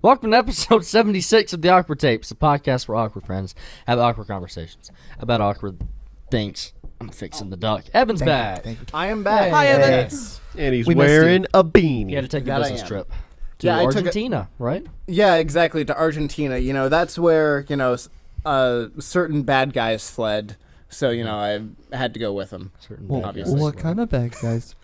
Welcome to episode 76 of the Awkward Tapes, the podcast where awkward friends have awkward conversations about awkward things. I'm fixing the duck. Evan's back. Thank you. I am back. Hi, Evan. Yes. And he's We missed wearing a beanie. You had to take a That I business am. trip to Yeah, I took a- Argentina, right? Yeah, exactly. To Argentina. You know, that's where, certain bad guys fled. So, I had to go with them. Certain Well, bad obviously. guys. what kind of bad guys?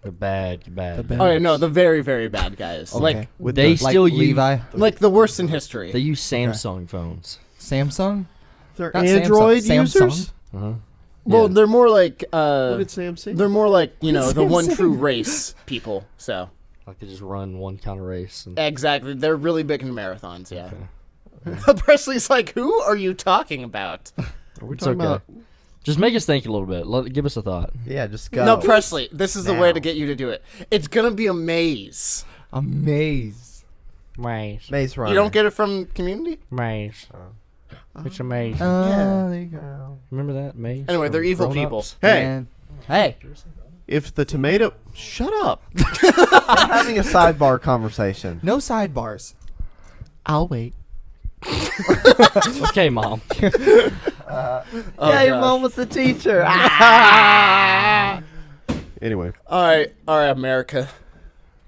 They're bad. You're bad. The bad- Oh, yeah, no, the very, very bad guys. Okay. With They the, still like use Levi, Like the worst in history. they use Samsung phones. Samsung. they're Not Android Samsung, users. Uh-huh. Well, Yeah. they're more like, What did Sam say? they're more like, the one Samsung. true race people. So, Like they just run one kind of race. And exactly. They're really big in marathons, yeah. Presley's like, who are you talking about? Are we it's talking okay. about? Just make us think a little bit. Give us a thought. Yeah, just go. No, Presley, this is the way Now. to get you to do it. It's going to be a maze. A maze. Maze. Maze Runner. You don't get it from Community? Maze. It's a maze. Yeah. There you go. Remember that? Maze? Anyway, they're from evil Grown people. Ups? Hey, Man. Hey. if the tomato. Shut up. We're having a sidebar conversation. No sidebars. I'll wait. Okay, Mom. Oh, yeah, your gosh. mom was the teacher. Anyway, All right, America.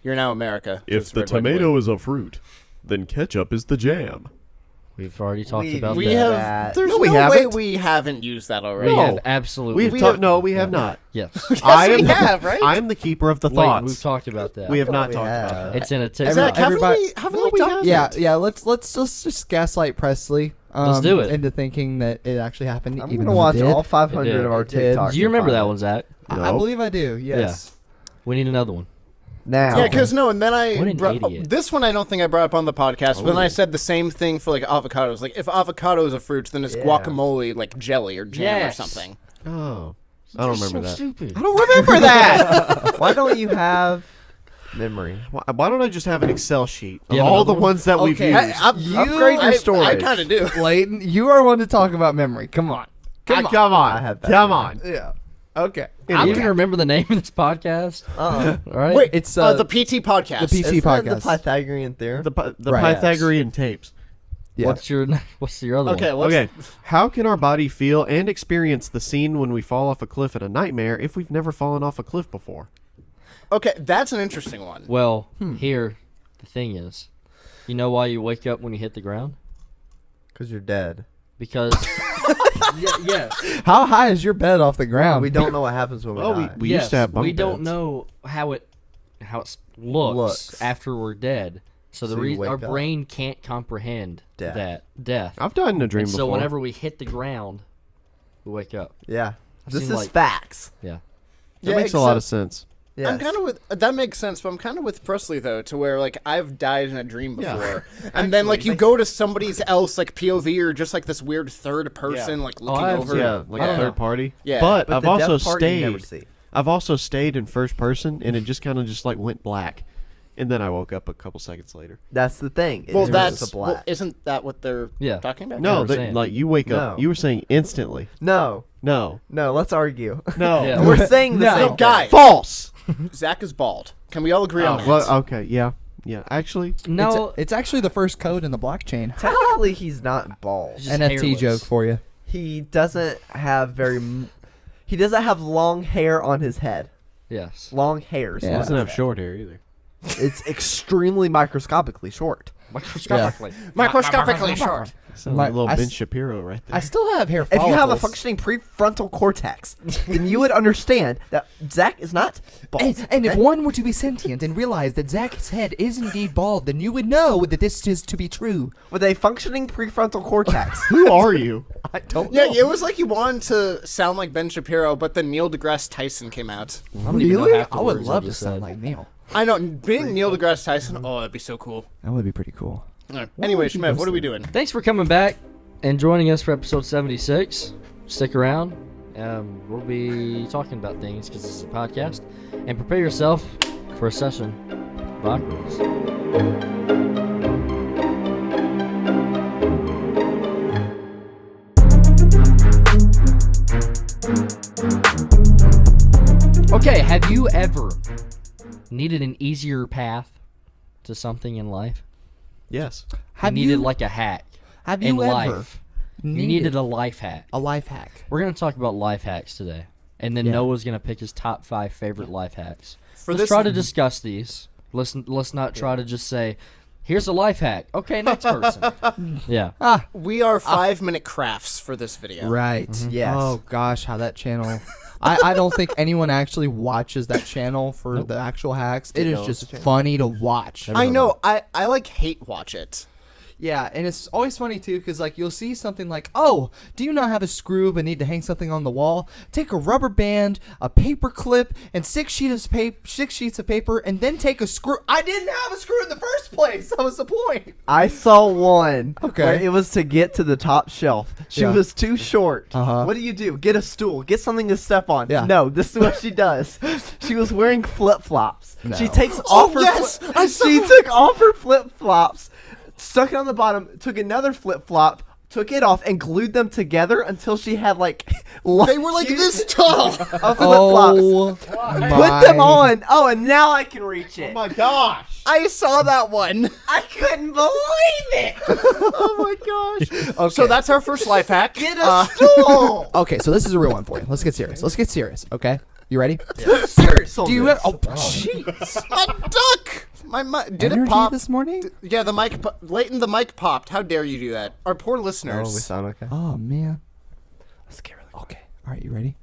You're now America. if Just the red, white, tomato is a fruit, then ketchup is the jam. We've already talked We- about white. that. We have. that. There's No, no, we way haven't. we haven't used that already. We No. have absolutely. We've talked. No, we have not. Yes. I we am. have, right? I am the keeper of the Wait, thoughts. we've talked about that. We have not we talked have. about that. It's in a Zach, haven't everybody- we No, we talked? haven't. Yeah. Let's just gaslight Presley. Let's do it. Into thinking that it actually happened. I'm even gonna though watch it did. all 500 It did. of our It did. TikToks. Do you remember and that find one, Zach? I No. believe I do. Yes. We need another one. it. Now. Yeah, because and then What I an brought, idiot. this one I don't think I brought up on the podcast, but then I Oh. said the same thing for like avocados. Like if avocado is a fruit, then it's Yeah. guacamole, like jelly or jam Yes. or something. Oh, I don't remember that. Stupid. I don't remember that. Why don't you have memory? Why don't I just have an Excel sheet of Yeah, all another the one? ones that we've Okay, used? Upgrade your I storage. kind of do. Layton, you are one to talk about memory. Come on. Come on, I have that. come on. Yeah. Okay. Do you even remember the name of this podcast? Uh-uh. All right. Wait, It's, the PT podcast. the PT Isn't that podcast. the Pythagorean theorem? The Right. Pythagorean tapes. Yeah. What's your other Okay, one? Okay, how can our body feel and experience the scene when we fall off a cliff in a nightmare if we've never fallen off a cliff before? Okay, that's an interesting one. Well, here the thing is, you know why you wake up when you hit the ground? Because you're dead. Because yeah. How high is your bed off the ground? We don't know what happens when we Well, die. we yes, used to have bunk we don't beds. know how it looks Looks. after we're dead. So the So you our wake up. brain can't comprehend Death. that death. I've died in a dream And so before. whenever we hit the ground, we wake up. Yeah. This seen, is like- facts. Yeah. that makes a lot of sense. Yes. I'm kind of with that makes sense, but I'm kind of with Presley though, to where like I've died in a dream Yeah. before, and then like you go to somebody's else like POV or just like this weird third person like looking I've- over. Yeah, like I a don't know. third party. Yeah. but, But I've the also death part you never stayed. see. I've also stayed in first person, and it just kind of just like went black, and then I woke up a couple seconds later. That's the thing. It Well, turns that's to black. well, isn't that what they're Yeah. talking about? No, what I'm saying. like you wake up. No. You were saying instantly. No. No, Let's argue. no, Yeah. We're saying the No. same No, guy. false. Zach is bald. Can we all agree on that? Well, okay, yeah. Actually, No, It's actually the first code in the blockchain. Technically, he's not bald. Just NFT hairless. joke for you. He doesn't have he doesn't have long hair on his head. yes. Long hairs. he Yeah. doesn't have short hair either. It's extremely microscopically short. Microscopically. Microscopically short. Sounds My- like a little I Ben s- Shapiro right there. I still have hair If follicles. you have a functioning prefrontal cortex, then you would understand that Zach is not bald. And if one were to be sentient and realize that Zach's head is indeed bald, then you would know that this is to be true. With a functioning prefrontal cortex. Who are you? I don't Yeah, know. it was like you wanted to sound like Ben Shapiro, but then Neil deGrasse Tyson came out. I don't even know Really? half the I would words love to just sound said. like Neil. I know, being Neil deGrasse Tyson. Oh, that'd be so cool. That would be pretty cool. Anyway, Schmev, what are we doing? Thanks for coming back and joining us for episode 76. Stick around. We'll be talking about things because this is a podcast. And prepare yourself for a session of awkwardness. Okay, have you ever needed an easier path to something in life? Yes. Have you needed you like a hack have in you ever life. You needed a life hack. a life hack? We're gonna talk about life hacks today, and then Yeah. Noah's gonna pick his top 5 favorite life hacks. For Let's this- try to discuss these. Let's not try to just say, "Here's a life hack." Okay, next person. Yeah. We are 5-minute crafts for this video. Right. Yes. Oh gosh, how that channel. I don't think anyone actually watches that channel for the actual hacks. It is know just the channel. funny to watch. I know. I like hate watch it. Yeah, and it's always funny too because like you'll see something like, "Oh, do you not have a screw but need to hang something on the wall? Take a rubber band, a paper clip, and 6 sheets of paper, and then take a screw." I didn't have a screw in the first place. That was the point. I saw one. Okay. Where it was to get to the top shelf. She Yeah. was too short. Uh-huh. What do? Get a stool. Get something to step on. Yeah. No, this is what she does. She was wearing flip flops. No. She takes Oh, off her. yes! I saw She that. took off her flip flops, stuck it on the bottom, took another flip flop, took it off, and glued them together until she had like. They were like this tall. Of flip flops. Oh, Put them on. Oh, and now I can reach it. my gosh. I saw that one. I couldn't believe it. Oh my gosh. So that's our first life hack. Get a stool. Okay, so this is a real one for you. Let's get serious. Okay, you ready? Serious. Do you? Oh, jeez. a duck. Did Energy it pop this morning? Yeah, the mic. Leighton, the mic popped. How dare you do that? Our poor listeners. sound okay. Oh man. Let's get really okay. All right, you ready?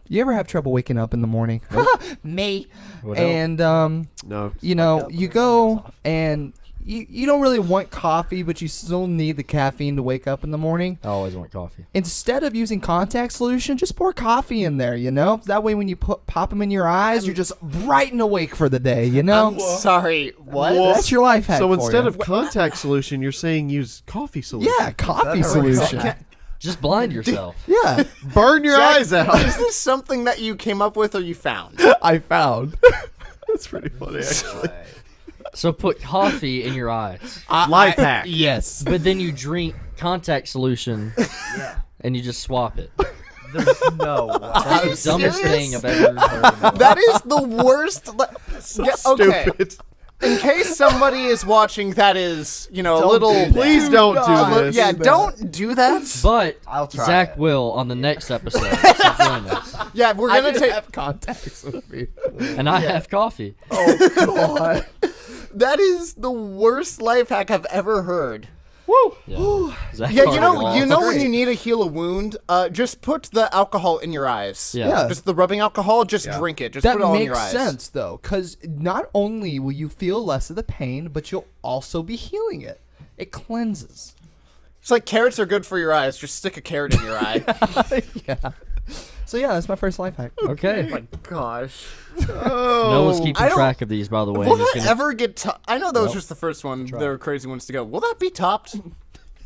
You ever have trouble waking up in the morning? Me. What And No. you know, you go and you don't really want coffee, but you still need the caffeine to wake up in the morning. I always want coffee. Instead of using contact solution, just pour coffee in there, you know? That way when you pop them in your eyes, you're just bright and awake for the day, you know? Sorry. What? That's your life hack. So for instead you. of contact solution, you're saying use coffee solution. Yeah, coffee solution. Just blind yourself. Yeah, Burn your eyes out. Is this something that you came up with or you found? I found. That's pretty funny, actually. So put coffee in your eyes, Life hack. Yes. but then you drink contact solution, and you just swap it. There's no. That's the dumbest thing I've ever heard. In my life. That is the worst. Yeah, okay. Stupid. In case somebody is watching, that is, a little. do that. Please don't do this. Yeah, don't do that. But I'll try Zach it. will on the next episode. So join us. Yeah, we're I gonna didn't take. have contacts with me. And I have coffee. God. That is the worst life hack I've ever heard. Yeah, Zach Yeah, already you lost. know when you need to heal a wound, just put the alcohol in your eyes. Yeah. Just the rubbing alcohol, just drink it. Just That put it all in your makes eyes. sense though, because not only will you feel less of the pain, but you'll also be healing it. It cleanses. It's like carrots are good for your eyes. Just stick a carrot in your eye. Yeah. So yeah, that's my first life hack. Okay. Gosh. Noah's keeping I don't- track of these, by the way. Will and he's that gonna- ever get I know that was just the first one. There were crazy ones to go. Will that be topped?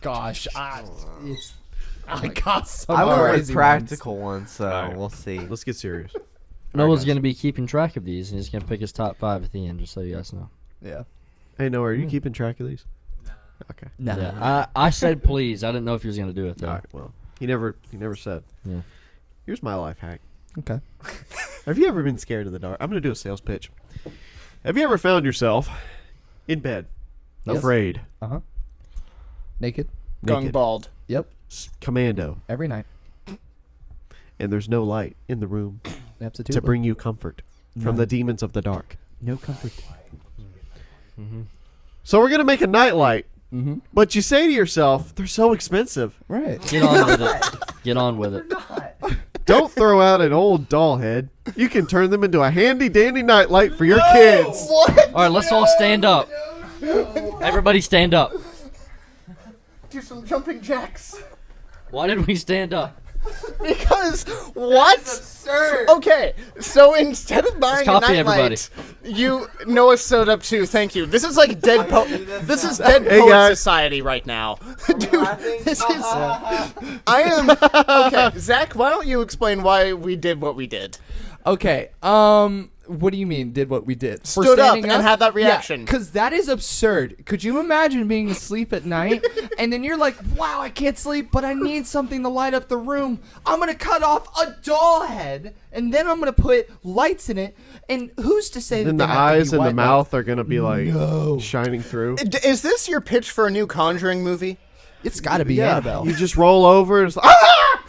Gosh, I got some I went with crazy practical ones, so Alright. we'll see. Let's get serious. Noah's going to be keeping track of these, and he's going to pick his top 5 at the end, just so you guys know. ones. Yeah. Hey, Noah, are you keeping track of these? Okay. No. Yeah, I said please. I didn't know if he was going to do it, though. All right. Well, he never said. Yeah. Here's my life hack. Okay. Have you ever been scared of the dark? I'm going to do a sales pitch. Have you ever found yourself in bed, Yes. afraid, Naked. Gung naked, bald. Yep. commando, Every night. and there's no light in the room Absolutely. to bring you comfort from No. the demons of the dark? no comfort. So we're going to make a nightlight, Mm-hmm. but you say to yourself, they're so expensive. Right. Get on with it. Get on with it. Don't throw out an old doll head. You can turn them into a handy dandy nightlight for your kids. All right, let's all stand up. Everybody stand up. Do some jumping jacks. Why did we stand up? Because what? Okay, so instead of buying a copy everybody. nightlight, Noah sewed up too. Thank you. This is like dead This is dead Hey, poet guys. society right now, dude. This is. I am okay. Zach, why don't you explain why we did what we did? Okay. What do you mean? Did what we did? For Stood up standing and had that reaction. Because that is absurd. Could you imagine being asleep at night and then you're like, wow, I can't sleep, but I need something to light up the room. I'm going to cut off a doll head and then I'm going to put lights in it. And who's to say Then that the they have to eyes be and the white mouth are gonna be like No. shining through. Is this your pitch for a new Conjuring movie? lights? It's got to be Annabelle. You just roll over and it's like, ah!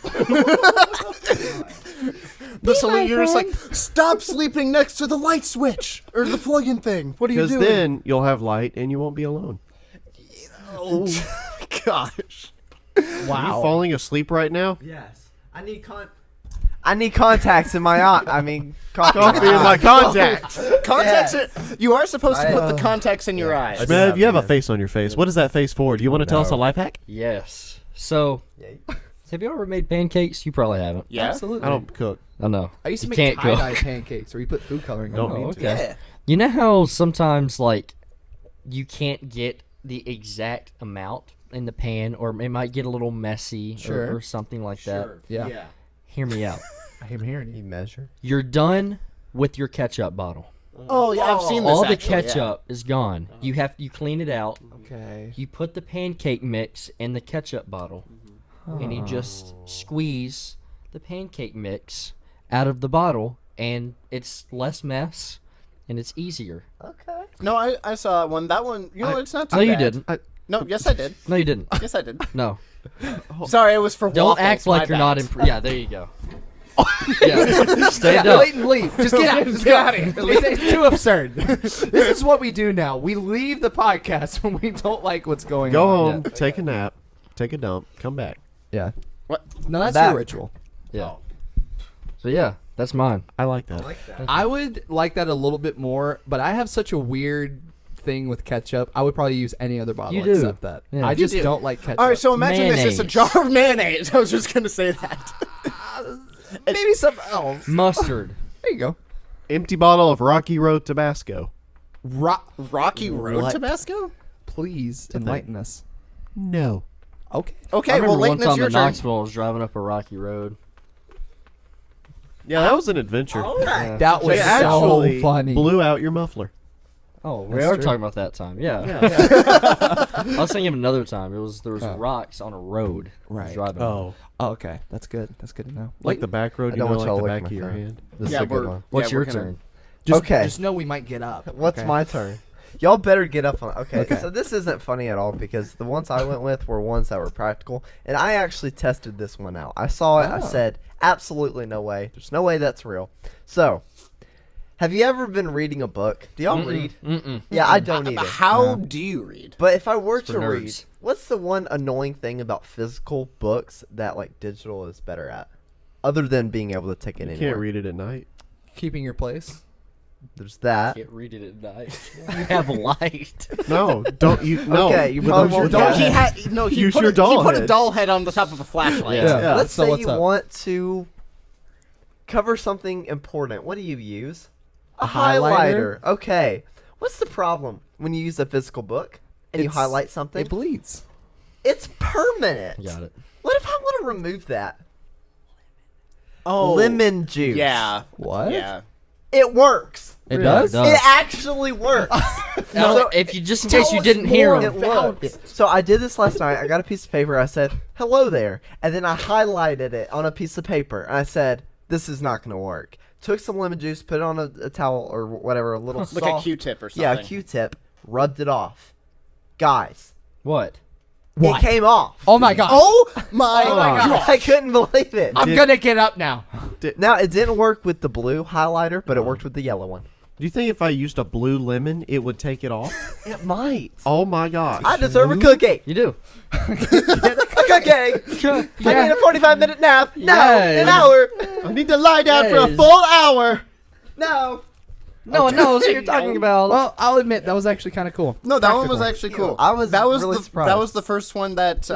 You're just like, stop sleeping next to the light switch or the plug-in thing. What are you Because doing? then you'll have light and you won't be alone. Oh, gosh. Are you falling asleep right now? Yes. I need contacts in my eye. I mean, coffee Coffee in my contacts. Contacts you are supposed to put the I- contacts in your eyes. Schmev, you have a face on your face. What is that face for? Do you want to tell us a life hack? Yes. So, have you ever made pancakes? You probably haven't. Yeah. Absolutely. I don't cook. I know. I used to You make can't cook. tie-dye pancakes where you put food coloring on Don't them. need Oh, to. okay. Yeah. You know how sometimes like you can't get the exact amount in the pan, or it might get a little messy Sure. or something like that. Yeah. Hear me out. I am hearing You you. measure. You're done with your ketchup bottle. Oh, yeah, I've seen this. All the actually, yeah. ketchup is gone. You clean it out. Okay. You put the pancake mix in the ketchup bottle, and you just squeeze the pancake mix out of the bottle, and it's less mess, and it's easier. Okay. No, I saw that one. That one, you know, it's not too No, you bad. didn't. No, yes, I did. No, you didn't. Yes, I did. No. Sorry, it was for Don't waffles, act my like you're bad. not. Yeah, there you go. Yeah. Stand up. Leighton, leave. Just get out. Just get out of here. It's too absurd. This is what we do now. We leave the podcast when we don't like what's going Go on. home, take a nap, take a dump, come back. Yeah. What? No, that's That- your ritual. Yeah. So yeah, that's mine. I like that. I would like that a little bit more, but I have such a weird thing with ketchup. I would probably use any other bottle You do. except that. Yeah. I You just do. don't like ketchup. All right, so imagine this is a Mayonnaise. jar of mayonnaise. I was just going to say that. maybe some else. Mustard. There you go. Empty bottle of Rocky Road Tabasco. Rocky Road What? Tabasco? Please enlighten us. No. Okay. Okay, I remember well, one Leighton, it's time your in turn. Knoxville, I was driving up a rocky road. Yeah, that was an adventure. Yeah. That was It so actually funny. blew out your muffler. Oh, we That's are true. talking about that time. Yeah. I was thinking of another time. There was Oh. rocks on a road. I was Right. driving. Oh. Oh, okay. That's good. That's good to know. Like the back road, I you don't know, want like y'all the to lick back of my your phone. hand. This Yeah, is a good we're- one. What's yeah, your we're gonna- turn? Just, Okay. Just know we might get up. What's okay? my turn? Y'all better get up on. Okay, Okay. so this isn't funny at all because the ones I went with were ones that were practical, and I actually tested this one out. I saw it. I Oh. said, absolutely no way. There's no way that's real. So, have you ever been reading a book? Do y'all read? Mm-mm. Yeah, I don't either. How do you read? But if I were for to read, nerds. what's the one annoying thing about physical books that like digital is better at, other than being able to take it You anywhere? can't read it at night. Keeping your place. There's that. Can't read it at night. You have light. No, don't you? No. Okay, you With probably the- won't with do the- that. He had no. He Use put your a, doll he put a head. doll head on the top of a flashlight. Yeah. Yeah. Let's so say what's you up? want to cover something important. What do you use? A highlighter? highlighter. Okay. What's the problem when you use a physical book and you It's- highlight something? It bleeds. It's permanent. Got it. What if I want to remove that? Oh, Lemon juice. Yeah. What? Yeah. It works. It Really? does? It does. It actually works. Now, if you just in case you didn't hear It him, works. So I did this last night. I got a piece of paper. I said, "Hello there," and then I highlighted it on a piece of paper. And I said, "This is not going to work." Took some lemon juice, put it on a towel or whatever, a little Like soft, a Q-tip or something. Yeah, a Q-tip. Rubbed it off. Guys, what? What? it came off. Oh my god. Oh my my god. I couldn't believe it. I'm gonna get up now. Now it didn't work with the blue highlighter, but it worked with the yellow one. Do you think if I used a blue lemon, it would take it off? It might. Oh my gosh. I deserve a cookie. You do. A cookie. I need a 45-minute nap. No, Yes. an hour. I need to lie down for a Yes. full hour. No. No one knows what you're talking about. Well, I'll admit that was actually kind of cool. No, that one was Practical. actually cool. I was that was really the, surprised. That was the first one that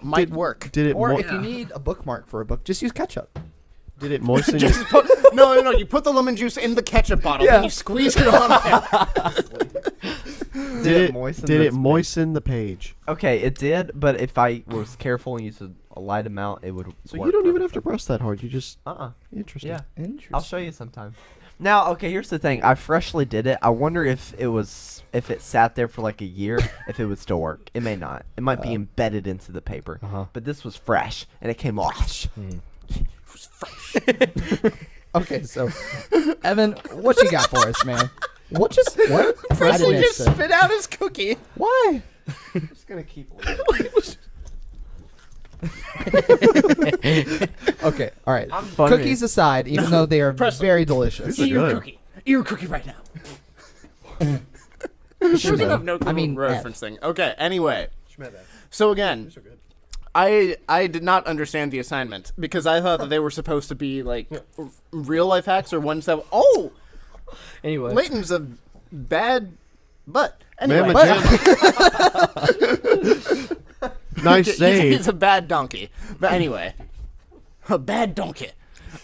might work. Did it? Or if you need a bookmark for a book, just use ketchup. Did it moisten? your, No. You put the lemon juice in the ketchup bottle Yeah. and you squeeze it on there. did moisten Did it the moisten the page? Okay, it did, but if I was careful and used a light amount, it would. So you don't even have to press that hard. You just Uh-uh. interesting. Yeah, Interesting. I'll show you sometime. Now, okay, here's the thing. I freshly did it. I wonder if it sat there for like a year, if it would still work. It may not. It might be embedded into the paper. But this was fresh, and it came off. Okay, so Evan, what you got for us, man? What? I Presley didn't just answer. spit out his cookie. Why? I'm just gonna keep. Okay, all right. I'm funny. Cookies aside, even though they are Presley. very delicious. These are good. Eat your cookie right now. Sure, I have no I mean, referencing. Okay, anyway. So again, I did not understand the assignment because I thought that they were supposed to be like real life hacks or ones that Anyway, Leighton's a bad butt. Anyway, Nice save. he's a bad donkey. But anyway, a bad donkey.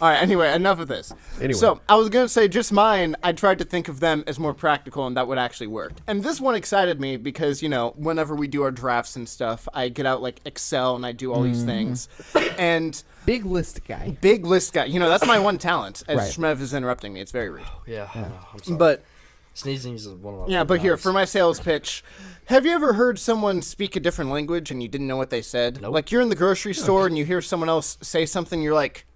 All right. Anyway, enough of this. Anyway. So I was gonna say just mine. I tried to think of them as more practical and that would actually work. And this one excited me because whenever we do our drafts and stuff, I get out like Excel and I do all these things. And Big list guy. big list guy. That's my one talent. As Right. Shmev is interrupting me, it's very rude. yeah, I know, I'm sorry. But Sneezing is one of my yeah, but here favorites. for my sales pitch. Have you ever heard someone speak a different language and you didn't know what they said? Nope. Like you're in the grocery store and you hear someone else say something, you're like,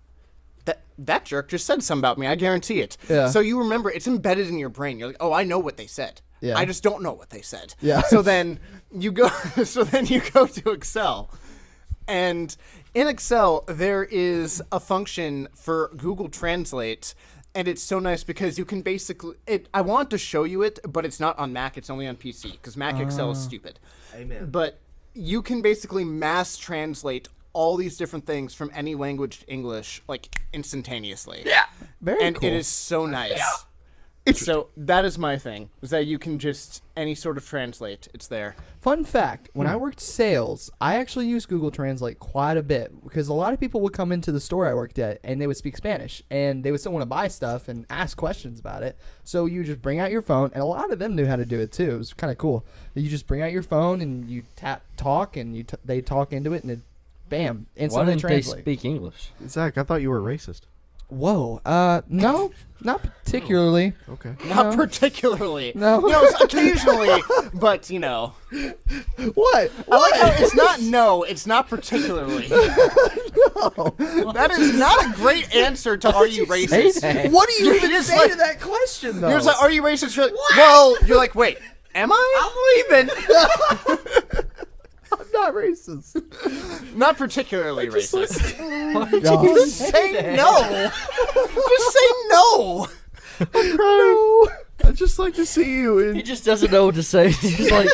that jerk just said something about me. I guarantee it. Yeah. So you remember, it's embedded in your brain. You're like, oh, I know what they said. Yeah. I just don't know what they said. Yeah. So then you go. To Excel, and in Excel there is a function for Google Translate. And it's so nice because you can basically I want to show you it, but it's not on Mac. It's only on PC because Mac Excel is stupid. Amen. But you can basically mass translate all these different things from any language to English like instantaneously. Yeah. Very And cool. it is so nice. Yeah. So that is my thing, is that you can just any sort of translate. It's there. Fun fact, when I worked sales, I actually used Google Translate quite a bit because a lot of people would come into the store I worked at and they would speak Spanish and they would still want to buy stuff and ask questions about it. So you just bring out your phone, and a lot of them knew how to do it too. It was kind of cool. You just bring out your phone and you talk and they talk into it and it, bam, Why instantly didn't translate. they speak English? Zach, I thought you were racist. Whoa, no, not particularly. Okay. Not particularly. No. Occasionally, but What? I like how it's not particularly. That is not a great answer to are you racist? that? What do you You're even just say like- to that question, though? You're just like, are you racist? You're like, well, you're like, wait, am I? I'm leaving. I'm not racist. Not particularly racist. God. Just say no. Just say no. No. I'd just like to see you in. He just doesn't know what to say. He's just like,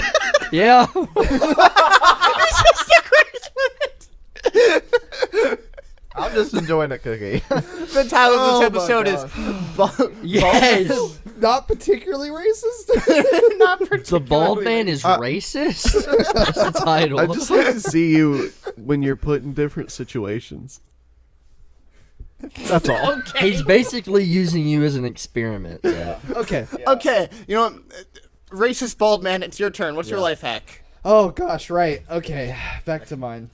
yeah. I'm just enjoying a cookie. The title of this episode is Yes. Not particularly racist. not particularly. The bald man is racist? That's the title. I'd just like to see you when you're put in different situations. That's all. He's basically using you as an experiment. Yeah. Okay. Okay, you know what? Racist bald man, it's your turn. What's your life hack? Oh gosh, right. Okay, back to mine.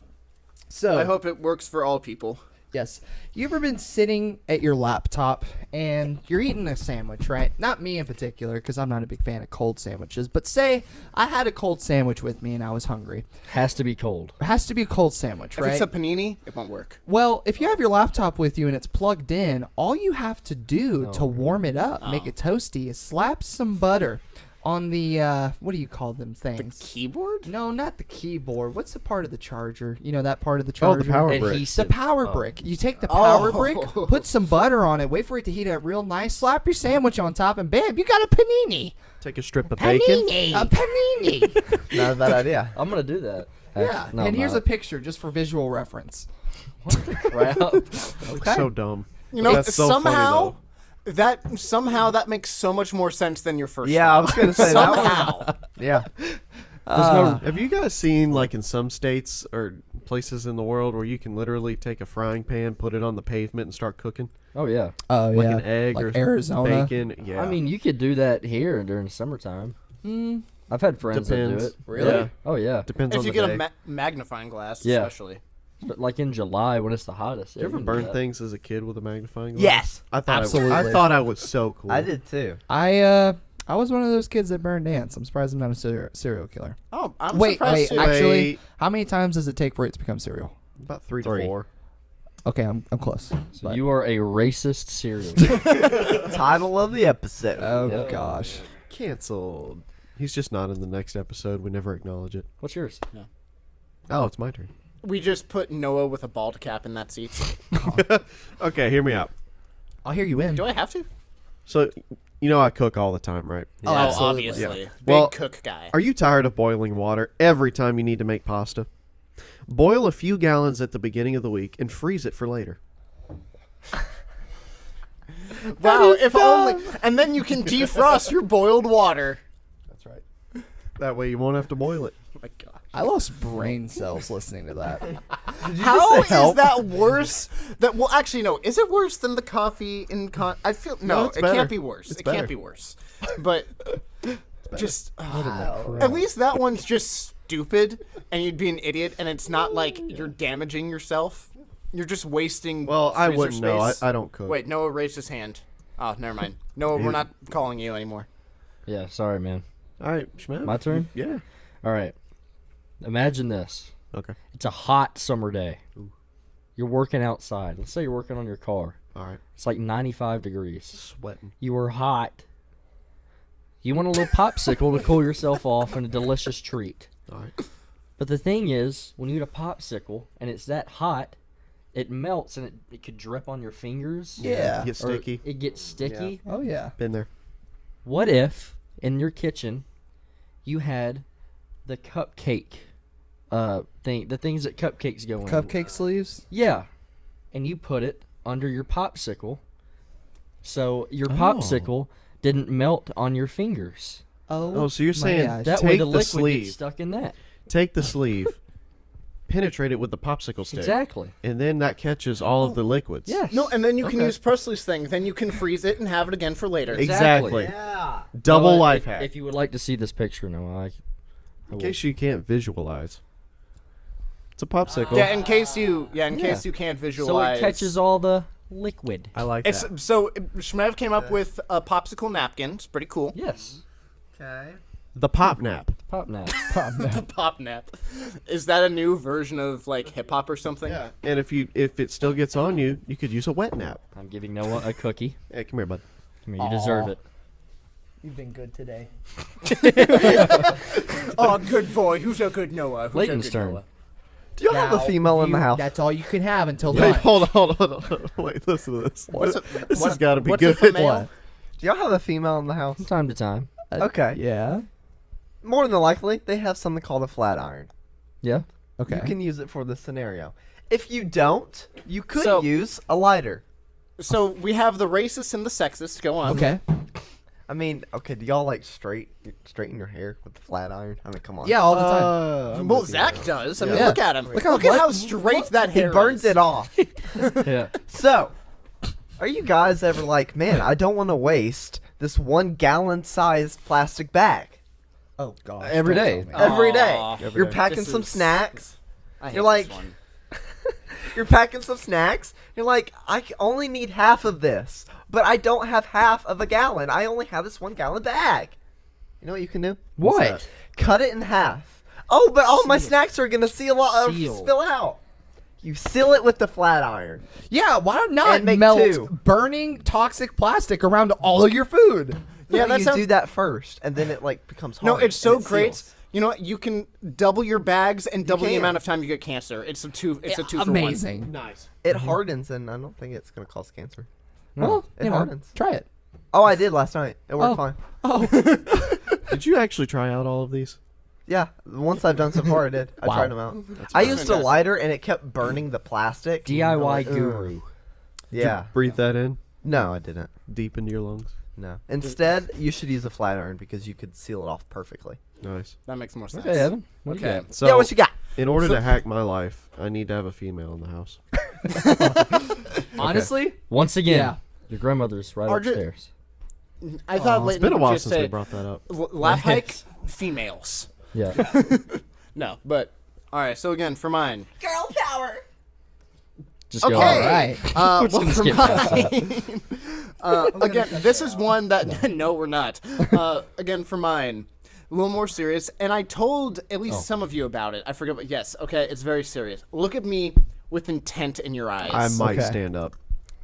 So I hope it works for all people. yes, you ever been sitting at your laptop and you're eating a sandwich, right? Not me in particular, because I'm not a big fan of cold sandwiches. But say I had a cold sandwich with me and I was hungry. Has to be cold. It has to be a cold sandwich, If right? it's a panini, it won't work. Well, if you have your laptop with you and it's plugged in, all you have to do to warm it up, make it toasty, is slap some butter on the, what do you call them things? Keyboard? No, not the keyboard. What's the part of the charger? You know, that part of the Oh, charger? the power brick. Adhesive. The power brick. You take the power Oh. brick, put some butter on it, wait for it to heat up real nice, slap your sandwich on top, and bam, you got a panini. Take a strip of bacon. A panini. Not a bad idea. I'm going to do that. Yeah, No, and I'm here's not. a picture just for visual reference. Crap. Okay. So dumb. You know, That's so funny, somehow though. that makes so much more sense than your first Yeah, I one. was gonna say that one. Somehow. Yeah. Have you guys seen, like, in some states or places in the world where you can literally take a frying pan, put it on the pavement, and start cooking? Oh, yeah. Oh, Like yeah. an egg Like or Arizona. bacon? Yeah. I mean, you could do that here during summertime. I've had friends that do Depends. it. Really? Yeah. Oh, yeah. Depends If on you the get day. a magnifying glass, Yeah. especially. But like in July when it's the hottest. You ever can do burn that. things as a kid with a magnifying glass? Yes. I thought Absolutely. I thought I was so cool. I did too. I was one of those kids that burned ants. I'm surprised I'm not a serial killer. Oh, I'm Wait, surprised too. actually, Wait. how many times does it take for it to become cereal? About 3 3. to 4. Okay, I'm close. So but- you are a racist serial killer. Title of the episode. Oh Yeah. gosh. Canceled. He's just not in the next episode. We never acknowledge it. What's yours? Oh, it's my turn. We just put Noah with a bald cap in that seat. Okay, hear me out. I'll hear you in. Do I have to? So, you know I cook all the time, right? Oh, absolutely. obviously. Yeah. Big Well, cook guy. Are you tired of boiling water every time you need to make pasta? Boil a few gallons at the beginning of the week and freeze it for later. Wow, if only. And then you can defrost your boiled water. That's right. That way you won't have to boil it. Oh my god. I lost brain cells listening to that. How say is help? that worse? Well, actually, no. Is it worse than the coffee in I feel No, no. it's It better. can't be worse. It's It better. can't be worse. But just at least that one's just stupid, and you'd be an idiot, and it's not like you're damaging yourself. You're just wasting. Well, I freezer wouldn't know. space. I don't cook. Wait, Noah raised his hand. Oh, never mind. Noah, we're not calling you anymore. Yeah, sorry, man. All right, Shmev. My turn? Yeah. All right. Imagine this. Okay. It's a hot summer day. You're working outside. Let's say you're working on your car. All right. It's like 95 degrees. Sweating. You are hot. You want a little popsicle to cool yourself off and a delicious treat. All right. But the thing is, when you eat a popsicle and it's that hot, it melts and it could drip on your fingers. Yeah. Get or sticky. It gets sticky. Oh yeah. Been there. What if in your kitchen you had the cupcake thing, the things that cupcakes go in? Cupcake sleeves. Yeah. And you put it under your popsicle so your Oh. popsicle didn't melt on your fingers. Oh, so you're my saying gosh. That way take the the liquid sleeve. gets stuck in that. Take the sleeve. Penetrate it with the popsicle stick. Exactly. And then that catches all of the liquids. Yes. No, and then you can Okay. use Presley's thing. Then you can freeze it and have it again for later. Exactly. Yeah. Double Noah, life if, hack. If you would like to see this picture, Noah, I In will. case you can't visualize. It's a popsicle. Yeah, in case you case you can't So visualize. it catches all the liquid. I like It's that. so Shmev came up with a popsicle napkin. It's pretty cool. Yes. Okay. The pop nap. Pop now. The pop nap. Is that a new version of like hip hop or something? Yeah. And if it still gets on you, you could use a wet nap. I'm giving Noah a cookie. Hey, come here, bud. Come here, you deserve it. You've been good today. Oh, good boy. Who's a good Noah? Who's Leighton's a good turn. Noah? Do y'all have a female in the house? That's all you can have until Wait, lunch. hold on. Wait, listen to this. What's a- This what- has got to be what's good. a female? What? Do y'all have a female in the house? From time to time. Okay. Yeah. More than likely, they have something called a flat iron. Yeah. Okay. You can use it for this scenario. If you don't, you could So- use a lighter. So we have the racist and the sexist. Go on. Okay. I mean, okay, do y'all like straighten your hair with the flat iron? I mean, come on. Yeah, all the time. I'm Well, with you. Zach does. I mean, Yeah. look at him. Look Look, how at how what- straight that He hair burns is. it off. Yeah. So, are you guys ever like, man, I don't want to waste this 1 gallon sized plastic bag Oh god. Every day. every day? Aw. You're day. packing This some is- snacks. I hate You're like- this one. You're packing some snacks. You're like, only need half of this, but I don't have half of a gallon. I only have this 1 gallon bag. You know what you can do? What? Cut it in half. Oh, but all my snacks are gonna Seal. spill out. You seal it with the flat iron. Yeah, why not And make melt 2. burning toxic plastic around all of your food? Yeah, No, that you sounds. do that first, and then it like becomes hard. No, it's so and it great. seals. You know what? You can double your bags and double the can. amount of time you get cancer. It's a two. It's a 2 for 1. Amazing. Nice. It hardens, and I don't think it's gonna cause cancer. Well, It you know, hardens. try it. Oh, I did last night. It worked Oh. fine. Oh. Did you actually try out all of these? Yeah, the ones I've done so far, I did. I Wow. tried them out. I used a fantastic. lighter, and it kept burning the plastic. DIY I'm like, guru. Yeah. Breathe that in No, I didn't. deep into your lungs. No. Instead, you should use a flat iron because you could seal it off perfectly. Nice. That makes more sense. Okay, Evan. What do you Okay. got? So, yeah, what you got? in order to hack my life, I need to have a female in the house. Honestly, Once again, Yeah. your grandmother's right Arjun- upstairs. I thought It's Leighton been a would while just since say we brought that up. laugh hike females. Yeah. No, but all right. So again, for mine, Girl power. Just go. Okay. Right. We're just Well, gonna for skip past mine, again, this is one that no, we're not. Again, for mine, a little more serious. And I told at least some of you about it. I forget, but yes, okay, it's very serious. Look at me with intent in your eyes. I might Okay. stand up.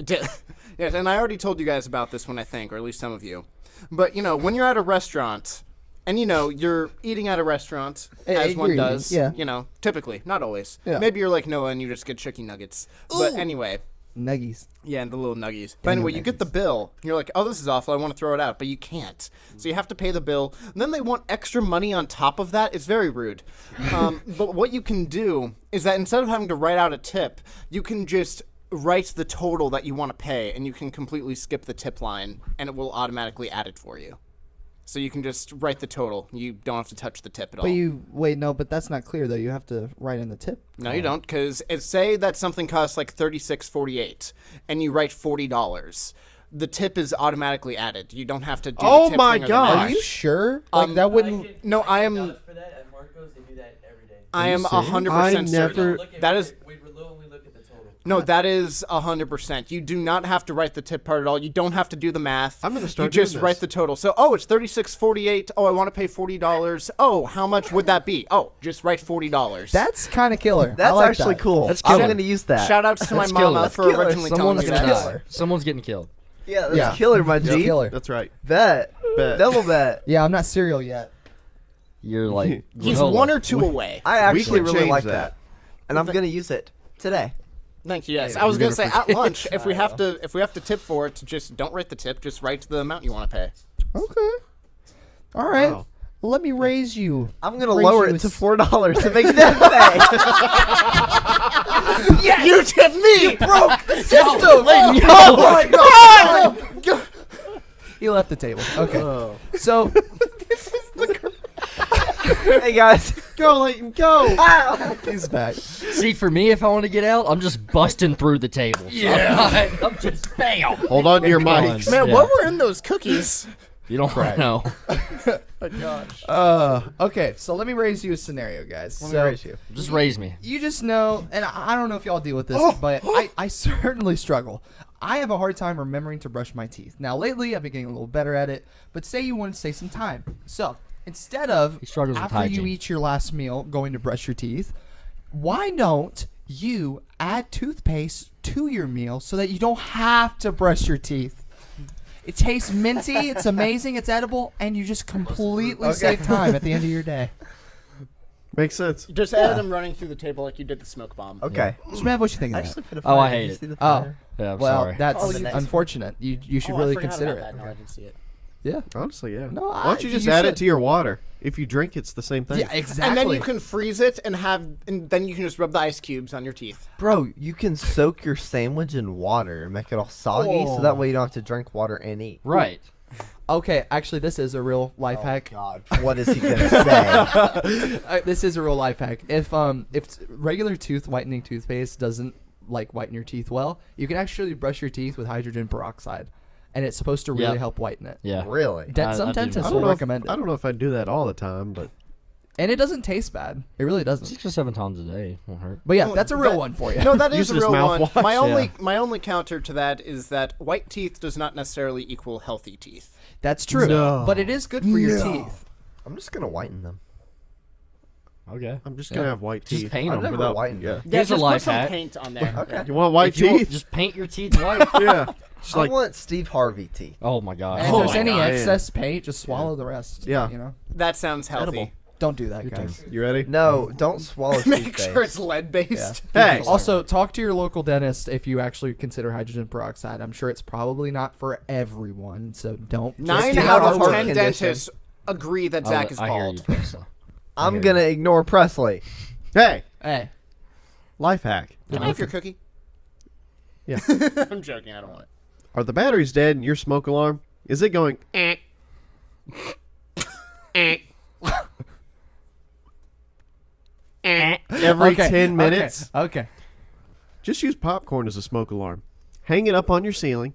Yes, and I already told you guys about this one, I think, or at least some of you. But when you're at a restaurant, and you're eating at a restaurant, as one you're does. eating, yeah. Typically, not always. Yeah. Maybe you're like Noah and you just get chicken nuggets. But anyway. Nuggies. Yeah, and the little nuggies. But anyway, you get the bill. You're like, oh, this is awful. I want to throw it out. But you can't. So you have to pay the bill. And then they want extra money on top of that. It's very rude. But what you can do is that instead of having to write out a tip, you can just write the total that you want to pay. And you can completely skip the tip line. And it will automatically add it for you. So you can just write the total. You don't have to touch the tip at all. But that's not clear though. You have to write in the tip. No, you don't, because say that something costs like $36.48, and you write $40. The tip is automatically added. You don't have to do Oh the tip my thing or the gosh. math. Are you sure? Like that wouldn't. No, I am. For that at Marco's, they do that every day. I am serious? 100% I certain. never- That is We only look at the total. no. That is 100%. You do not have to write the tip part at all. You don't have to do the math. I'm gonna start You just doing write this. the total. So, it's $36.48. Oh, I want to pay $40. Oh, how much would that be? Oh, just write $40. That's kind of killer. That's I like actually that. cool. That's I'm killer. gonna use that. Shout outs to my That's killer. mama That's for killer. originally telling Someone's me gonna that. die. Someone's getting killed. Yeah, that's Yeah. killer, my It's G. killer. That's right. Bet. Bet. Double bet. Yeah, I'm not cereal yet. You're like He's granola. one or two away. I actually could really change like that. that. And I'm gonna use it today. Thank you. Yes, I was gonna say at lunch if we have to tip for it, just don't write the tip. Just write the amount you want to pay. Okay. All right. Wow. Let me raise you. I'm gonna Raise lower you it to a $4 to make them pay. Yes, you tip me. You broke the system. Oh my god! He left the table. Okay. Oh. So Hey guys. Go, Leighton, go! he's back. See, for me, if I want to get out, I'm just busting through the table. Yeah, I'm just bam. Hold on to your on. mics. Man, Yeah. what were in those cookies? You don't know. Okay, so let me raise you a scenario, guys. Let me So raise you. Just raise me. you just know, and I don't know if y'all deal with this, but I certainly struggle. I have a hard time remembering to brush my teeth. Now, lately, I've been getting a little better at it, but say you want to save some time. So, instead of, He struggles with after you hygiene. eat your last meal, going to brush your teeth, why don't you add toothpaste to your meal so that you don't have to brush your teeth? It tastes minty, it's amazing, it's edible, and you just completely save time at the end of your day. Makes sense. Just add them running through the table like you did the smoke bomb. Okay. Just Matt, what you think I of that? actually put a Oh, I fire. hate Did you it. see the Oh, fire? Yeah, I'm well, sorry. that's Oh, the next unfortunate. You should Oh, I really forgot consider about it. that. No, I didn't see it. Yeah. Honestly, yeah. No, Why don't you just you add should. it to your water? If you drink, it's the same thing. Yeah, exactly. And then you can freeze it and then you can just rub the ice cubes on your teeth. Bro, you can soak your sandwich in water and make it all soggy, so that way you don't have to drink water and eat. Right. Okay, actually, this is a real life hack. God, what is he gonna say? This is a real life hack. If regular tooth whitening toothpaste doesn't whiten your teeth well, you can actually brush your teeth with hydrogen peroxide, and it's supposed to really Yep. help whiten it. Yeah. Really? Some I do dentists know. will know recommend I it, don't know if I'd do that all the time, but and it doesn't taste bad. It really doesn't. 6 or 7 times a day won't hurt. But yeah, No, that's a real that- one for you. No, that is Use a it as real one. mouthwash. My only counter to that is that white teeth does not necessarily equal healthy teeth. That's true. No. But it is good for your teeth. I'm just gonna whiten them. Okay. I'm just gonna have white Just teeth. paint I've them. never without- whitened yeah. them. Yeah, Here's a just life put some hack. paint on there. Okay. You want white If you want- teeth? just paint your teeth white. Yeah. Just I like want Steve Harvey teeth. Oh my god. And if Oh there's my any God. excess paint, just swallow the rest. Yeah. You know, That sounds healthy. Edible. don't do that, guys. you ready? No, don't swallow Make toothpaste. sure it's lead based. Hey. Also, talk to your local dentist if you actually consider hydrogen peroxide. I'm sure it's probably not for everyone, so don't. just 9 do out our of work. 10 condition. dentists agree that Oh, Zach is I hear you, bald. Presley. I'm gonna ignore Presley. Hey. Hey, Life hack. Can I have your cookie? Yeah. I'm joking. I don't want it. Are the batteries dead in your smoke alarm? Is it going? Every Okay, 10 minutes? Okay. Just use popcorn as a smoke alarm. Hang it up on your ceiling,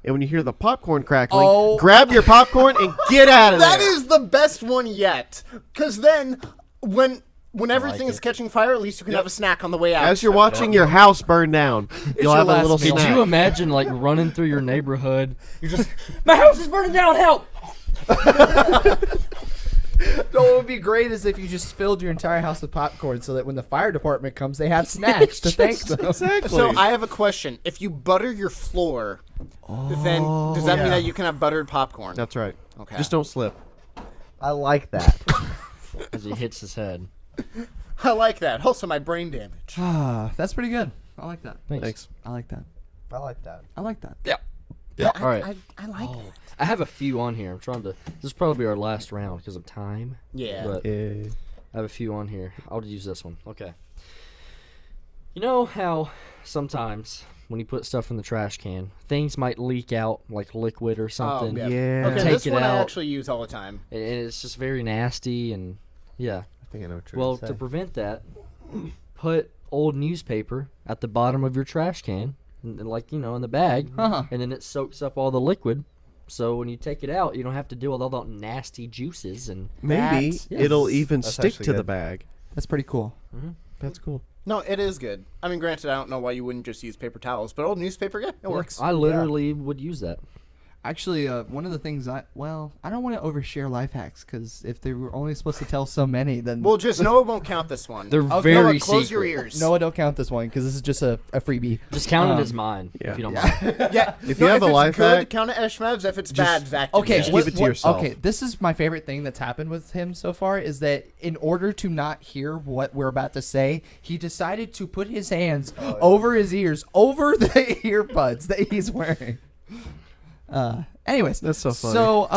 and when you hear the popcorn crackling, Oh. grab your popcorn and get out of there. That is the best one yet. Because then, when when everything is catching fire, at least you can have a snack on the way out. As you're watching your house burn down, you'll your have a last little meal. Could snack. you imagine like running through your neighborhood? You're just, my house is burning down. Help! No, what would be great is if you just filled your entire house with popcorn so that when the fire department comes, they have snacks to thank them. Exactly. So I have a question. If you butter your floor, then does that mean that you can have buttered popcorn? That's right. Okay. Just don't slip. I like that. As he hits his head. I like that. Also, my brain damage. That's pretty good. I like that. Thanks. I like that. I like that. I like that. Yeah. All right. I like it. I have a few on here. I'm trying to. This is probably our last round because of time. Yeah. But I have a few on here. I'll use this one. Okay. You know how sometimes when you put stuff in the trash can, things might leak out like liquid or something. Oh, Yeah. Okay, Take this it one I out. actually use all the time. And it's just very nasty and yeah. I think I know what you're Well, gonna to say. prevent that, put old newspaper at the bottom of your trash can, and like in the bag, Uh-huh. and then it soaks up all the liquid. So when you take it out, you don't have to deal with all the nasty juices and Maybe That- it'll even That's stick actually to the good. bag. That's pretty cool. That's cool. No, it is good. I mean, granted, I don't know why you wouldn't just use paper towels, but old newspaper, yeah, it works. I literally would use that. Actually, one of the things I don't want to overshare life hacks because if they were only supposed to tell so many, then Well, just Noah won't count this one. They're Noah, very close your secret. ears. no, I don't count this one because this is just a freebie. Just count it Um, as mine yeah. if you don't mind. Yeah. If you have a it's life good, hack, count it as Shmevs. If it's bad, Zach. can Okay, do it. keep it to yourself. Okay, this is my favorite thing that's happened with him so far is that in order to not hear what we're about to say, he decided to put his hands over his ears, over the earbuds that he's wearing. Anyways, That's so funny. So,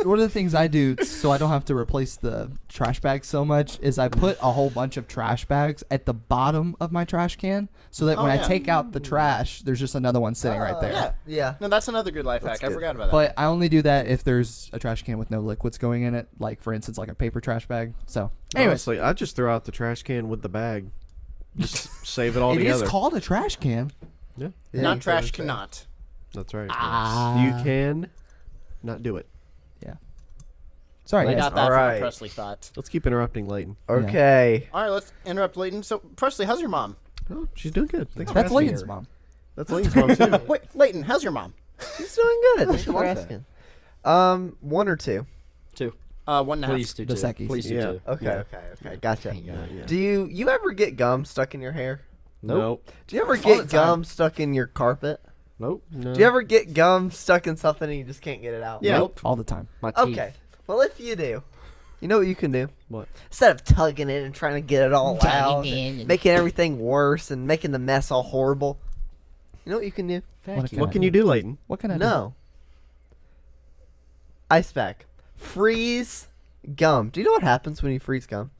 one of the things I do so I don't have to replace the trash bags so much is I put a whole bunch of trash bags at the bottom of my trash can so that when I yeah. take out the trash, there's just another one sitting right there. Yeah. Yeah. No, that's another good life hack. I good. forgot about that. But I only do that if there's a trash can with no liquids going in it, like for instance, like a paper trash bag. So, anyways, honestly, I just throw out the trash can with the bag. Just save it all it together. is called a trash can. Yeah, Yeah, Not you trash can cannot. that's right. Ah. You can not do it. Sorry, I guys. got that All from right. what Presley thought. Let's keep interrupting Leighton. Okay. All right, let's interrupt Leighton. So, Presley, how's your mom? Oh, she's doing good. Thanks for That's asking. Layton's mom. That's Leighton's mom too. Wait, Leighton, how's your mom? She's doing good. Thanks for asking. One or two. 2. 1.5. Please do The 2. Secchies. Please do Yeah. 2. Okay. Yeah. Okay. Gotcha. Yeah. Do you ever get gum stuck in your hair? Nope. Do you ever the get time. gum stuck in your carpet? Nope. No. Do you ever get gum stuck in something and you just can't get it out? Yeah. Nope. All the time. My teeth. Okay. Well, if you do, you know what you can do? What? Instead of tugging it and trying to get it all out, and making everything worse and making the mess all horrible, you know what you can do? What can you do, Leighton? What can I do? No. Ice pack. Freeze gum. Do you know what happens when you freeze gum?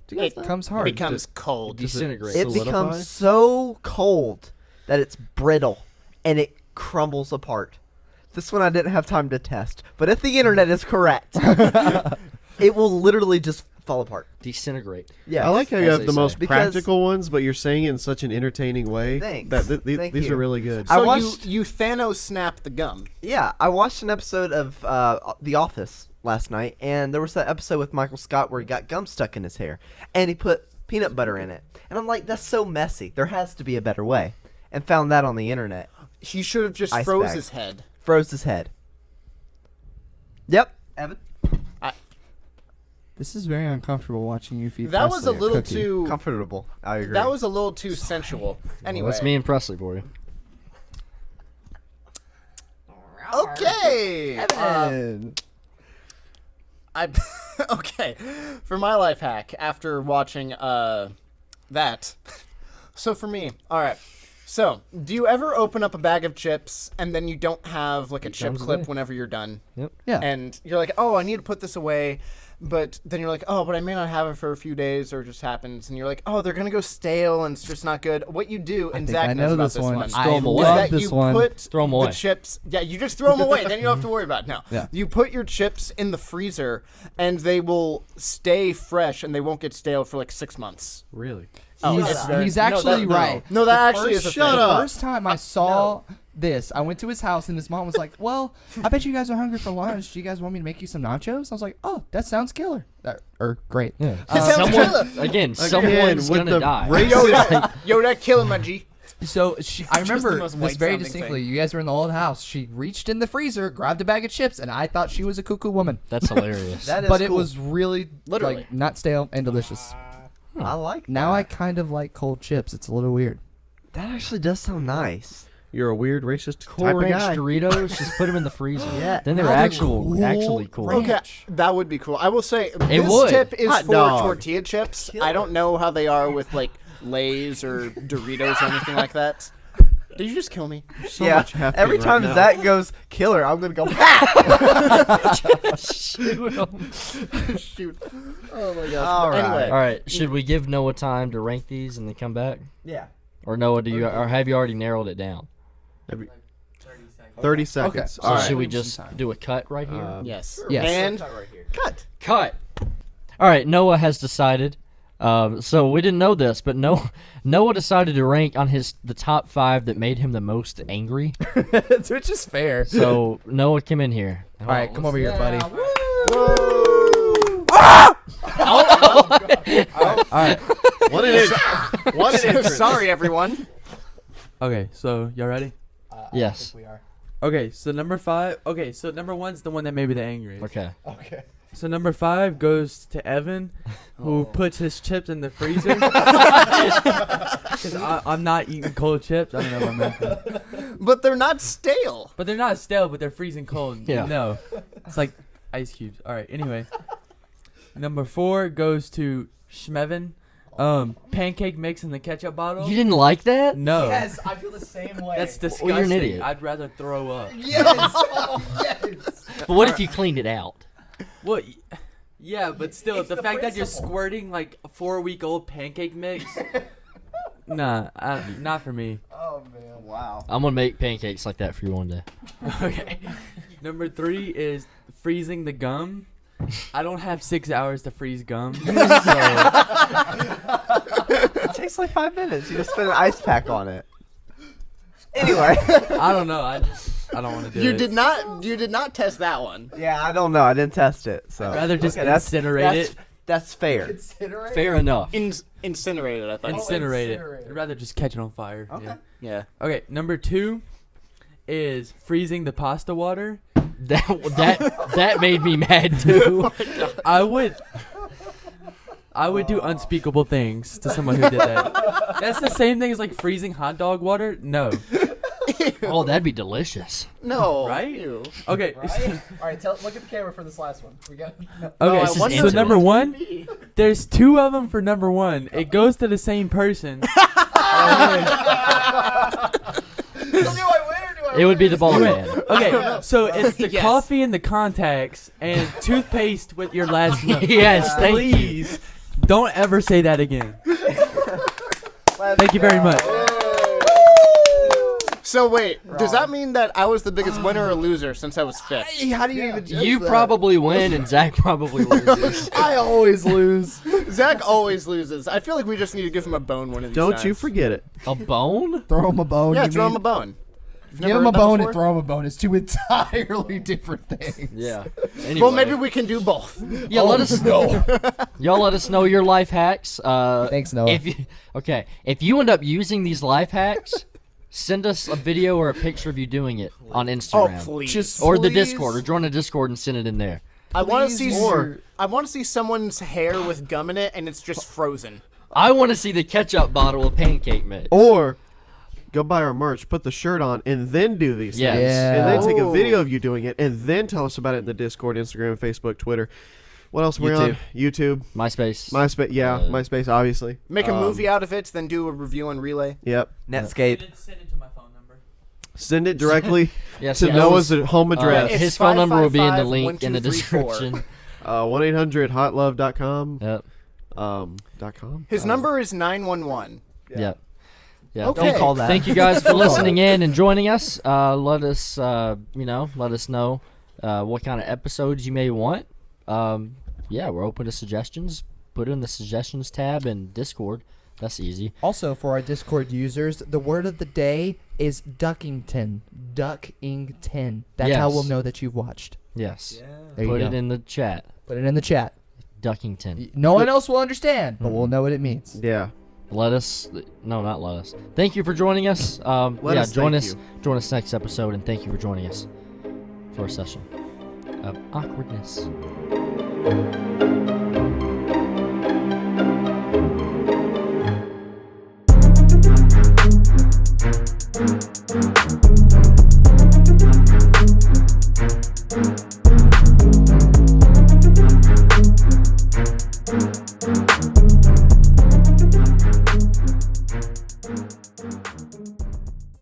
Do you guys It know? Comes It hard. becomes cold. Disintegrate. It solidify? becomes so cold that it's brittle and it crumbles apart. This one I didn't have time to test, but if the internet is correct, it will literally just fall apart. Disintegrate. Yeah. I like how you As have they the say. most Because- practical ones, but you're saying it in such an entertaining way. Thanks. That Thank these you. are really good. I So watched- you Thanos snap the gum. Yeah, I watched an episode of The Office last night, and there was that episode with Michael Scott where he got gum stuck in his hair, and he put peanut butter in it. And I'm like, that's so messy. There has to be a better way. And found that on the internet. He should have just Ice froze bag. his head. Froze his head. Yep. Evan? This is very uncomfortable watching you feed. That was a Presley little cookie. too. Comfortable. I agree. That was a little too sensual. Anyway. That's me and Presley for you. Okay. And I okay. For my life hack after watching that. So for me, all right. So, do you ever open up a bag of chips and then you don't have like a chip times a clip day. whenever you're done? yeah, And you're like, "Oh, I need to put this away." But then you're like, "Oh, but I may not have it for a few days or it just happens." And you're like, "Oh, they're going to go stale and it's just not good." What you do, and think Zach I knows know about this this one. one. I throw 'em away. is love that this you one. put Throw 'em the away. chips. Yeah, you just throw them away. Then you don't have to worry about it. No. Yeah. You put your chips in the freezer and they will stay fresh and they won't get stale for like 6 months. Really? Oh, he's, it's very- he's no, actually that- no. right. No, that actually is a The thing. first time I saw this. I went to his house and his mom was like, "Well, I bet you guys are hungry for lunch. Do you guys want me to make you some nachos?" I was like, "Oh, that sounds killer. Great." Yeah. sounds Someone's with gonna the die. Yo, that killing my G. So I remember most this very white-sounding distinctly. thing. You guys were in the old house. She reached in the freezer, grabbed a bag of chips, and I thought she was a cuckoo woman. That's hilarious. That is But it cool. was really Literally. like not stale and delicious. I like Now that. I kind of like cold chips. It's a little weird. That actually does sound nice. You're a weird racist Cool type of Ranch guy. Doritos, just put them in the freezer. Yeah. Then they're Now they're actually cool. Ranch. Okay, that would be cool. I will say this would. tip is Hot for dog. tortilla chips. I don't know how they are with like Lay's or Doritos or anything like that. Did you just kill me? So yeah. much hefty Every right time now. Zach goes killer, I'm gonna go. "Ah!" Shoot. Oh my gosh. All right. Anyway, All right, should we give Noah time to rank these and then come back? Yeah. Or Noah, or have you already narrowed it down? 30 seconds. 30 seconds. So All right. should we Give him just some time. do a cut right here? yes. Yes. And Cut. Cut. All right, Noah has decided. So we didn't know this, but Noah decided to rank on the top 5 that made him the most angry. Which is fair. So Noah, come in here. All right, come over here, buddy. All right. What an intro. What an intro. sorry, everyone. Okay, so y'all ready? Yes. We are. Okay, so number 5. Okay, so number 1's the one that made me the angriest. Okay. Okay. So number 5 goes to Evan, who puts his chips in the freezer. 'Cause I'm not eating cold chips. I don't know what I'm making. But they're not stale. But they're not stale, but they're freezing cold. Yeah. No. It's like ice cubes. All right, anyway. Number 4 goes to Schmevin. Pancake mix in the ketchup bottle. You didn't like that? No. Yes, I feel the same way. That's disgusting. Well, you're an idiot. I'd rather throw up. Yes. Oh, yes. But what if you cleaned it out? Well, yeah, but still, It's the the fact that you're principle. squirting like a 4-week-old pancake mix. Nah, not for me. Oh man. Wow. I'm gonna make pancakes like that for you one day. Okay. Number 3 is freezing the gum. I don't have 6 hours to freeze gum. So It takes like 5 minutes. You just put an ice pack on it. Anyway. I don't know. I don't want to do it. You did not test that one. Yeah, I don't know. I didn't test it. So I'd rather just Okay, that's- incinerate it. That's fair. Fair enough. Incinerated, I thought. Incinerate it. incinerate it. I'd rather just catch it on fire. Okay. Yeah. Yeah. Okay, number 2 is freezing the pasta water. That made me mad too. I would do unspeakable things to someone who did that. That's the same thing as like freezing hot dog water. No. Oh, that'd be delicious. No. Right? Ew. Okay. All right. Look at the camera for this last one. We got. Okay. this is So intimate. number 1, there's 2 of them for number 1. It goes to the same person. It would be the ball man. Okay, so it's the Yes. coffee and the contacts and toothpaste with your last name. Yes, thank you. Please, don't ever say that again. Thank you very much. So wait, does that mean that I was the biggest winner or loser since I was 5th? How do you even? judge You that? probably win, and Zach probably loses. I always lose. Zach always loses. I feel like we just need to give him a bone one of these Don't times. you forget it. A bone? Throw him a bone. Yeah, you throw mean? him a bone. You've Give never him a heard that bone before? and throw him a bone. It's two entirely different things. Yeah. Anyway. Well, maybe we can do both. Yeah, let us know. Y'all let us know your life hacks. Thanks, Noah. If you end up using these life hacks, send us a video or a picture of you doing it on Oh, Instagram. please. Just Or the please. Discord, or join the Discord and send it in there. I want to Please see use I want to see someone's hair with gum in it and it's just frozen. I want to see the ketchup bottle of pancake mix. Or go buy our merch, put the shirt on, and then do these Yes. things. And then take a Oh. video of you doing it, and then tell us about it in the Discord, Instagram, Facebook, Twitter. What else are we on? YouTube. MySpace. MySpace, yeah. MySpace, obviously. Make a movie out of it, then do a review on Relay. Yep. Netscape. Send it to my phone number. Send it directly Yes, to yeah, Noah's home address. It's his phone number will be in the 555-1234. link in the description. 1-800-HOTLOVE.com. Yep. .com. His number is 911. Yep. Yeah. Okay. Don't call that. Thank you guys for listening in and joining us. Let us know what kind of episodes you may want. Yeah, we're open to suggestions. Put it in the suggestions tab in Discord. That's easy. Also, for our Discord users, the word of the day is Duckington. Duckington. That's how Yes. we'll know that you've watched. Yes. There Put you it go. in the chat. Put it in the chat. Duckington. No one else will understand, but we'll know what it means. Yeah. Let us. No, not let us. Thank you for joining us. Let us join thank us. you. Join us next episode, and thank you for joining us for a session of awkwardness.